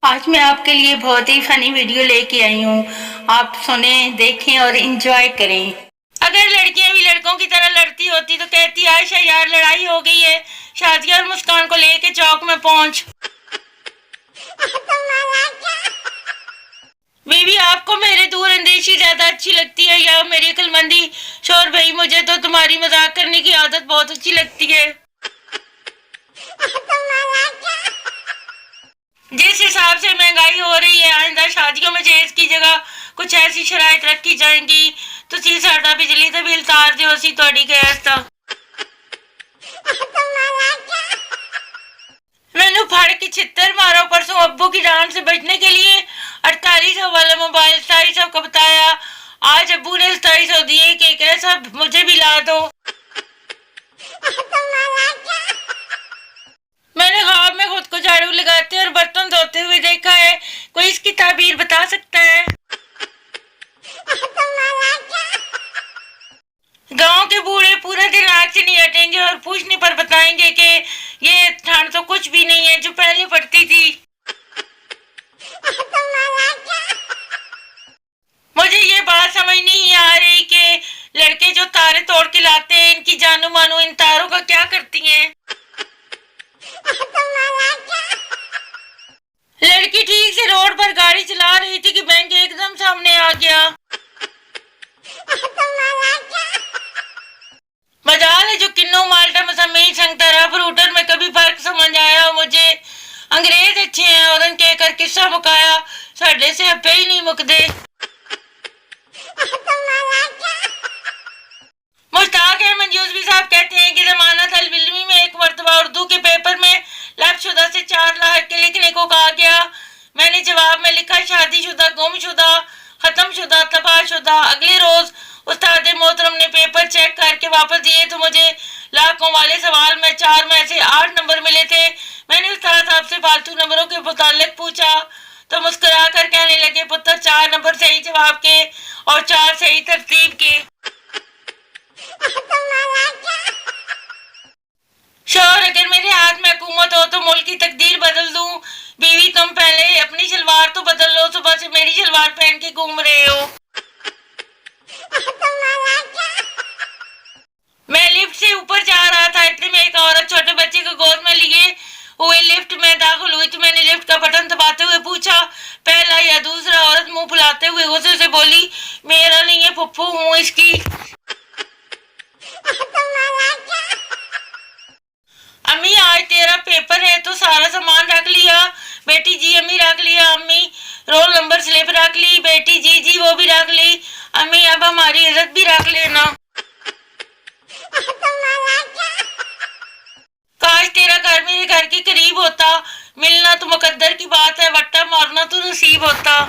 आज मैं आपके लिए बहुत ही फनी वीडियो लेके आई हूँ। आप सुने, देखें और एंजॉय करें। अगर लड़कियां भी लड़कों की तरह लड़ती होती तो कहती आयशा यार लड़ाई हो गई है, शादिया और मुस्कान को लेके चौक में पहुंच। बीवी आपको मेरे दूर अंदेशी ज्यादा अच्छी लगती है या मेरी अक्लमंदी? शोर भाई मुझे तो तुम्हारी मजाक करने की आदत बहुत अच्छी लगती है। जिस हिसाब से महंगाई हो रही है, आइंदा शादियों में जहेज की जगह कुछ ऐसी शराइत रखी जाएंगी तुसी साडा बिजली का बिल तार दियो, असी तुहाडी गैस दा। मैनू फड़ के छित्तर मारो। परसों अब्बू की डांट से बचने के लिए 4800 वाला मोबाइल 2700 का बताया। आज अब्बू ने 2700 दिए कि कह सब मुझे भी ला दो। मैंने ख्वाब में खुद को झाड़ू लगाते और बर्तन धोते हुए देखा है। कोई इसकी ताबीर बता सकता है? गांव के बूढ़े पूरे दिन आग से नहीं हटेंगे और पूछने पर बताएंगे कि ये ठंड तो कुछ भी नहीं है जो पहले पड़ती थी। मुझे ये बात समझ नहीं आ रही कि लड़के जो तारे तोड़ के लाते हैं, इनकी जानू मानू इन तारों का क्या करती हैं? लड़की ठीक से रोड पर गाड़ी चला रही थी कि बैंक एकदम सामने आ गया। मजाल है जो किन्नू माल्टा मसमी संगतरा फ्रूटर में कभी फर्क समझ आया। मुझे अंग्रेज अच्छे हैं और उनके कर किस्सा मुकाया, साडे से हप्पे ही नहीं मुकदे। मुश्ताक अहमद यूसुफी साहब कहते हैं कि जमानत अल इल्मी में एक मरतबा उर्दू के पेपर में लफ्ज़ुदा से 4 लाख के लिखने को कहा गया। मैंने जवाब में लिखा शादीशुदा, गुमशुदा, खत्मशुदा, तबाहशुदा। अगले रोज उस्ताद मोहतरम ने पेपर चेक करके वापस दिए तो मुझे लाखों वाले सवाल में 4 में से 8 नंबर मिले थे। मैंने उस्ताद साहब से फालतू नंबरों के मुतालिक पूछा तो मुस्कुरा कर कहने लगे पुत्र 4 नंबर सही जवाब के और 4 सही तरतीब के। शोहर अगर मेरे हाथ में हुकूमत हो तो मुल्क की तकदीर बदल दूं। बीवी तुम पहले अपनी शलवार तो बदल लो, सुबह से मेरी शलवार पहन के घूम रहे हो। मैं लिफ्ट से ऊपर जा रहा था, इतने में एक औरत छोटे बच्चे को गोद में लिए हुए लिफ्ट में दाखिल हुई तो मैंने लिफ्ट का बटन दबाते हुए पूछा पहला या दूसरा? औरत मुंह फुलाते हुए गुस्से से बोली मेरा नहीं है, फुफ्फू हूँ इसकी। अम्मी आज तेरा पेपर है तो सारा सामान रख लिया? बेटी जी अम्मी रख लिया। अम्मी रोल नंबर स्लिप रख ली? बेटी जी जी वो भी रख ली। अम्मी अब हमारी इज्जत भी रख लेना। काश तेरा घर मेरे घर के करीब होता, मिलना तो मुकद्दर की बात है, वट्टा मारना तो नसीब होता।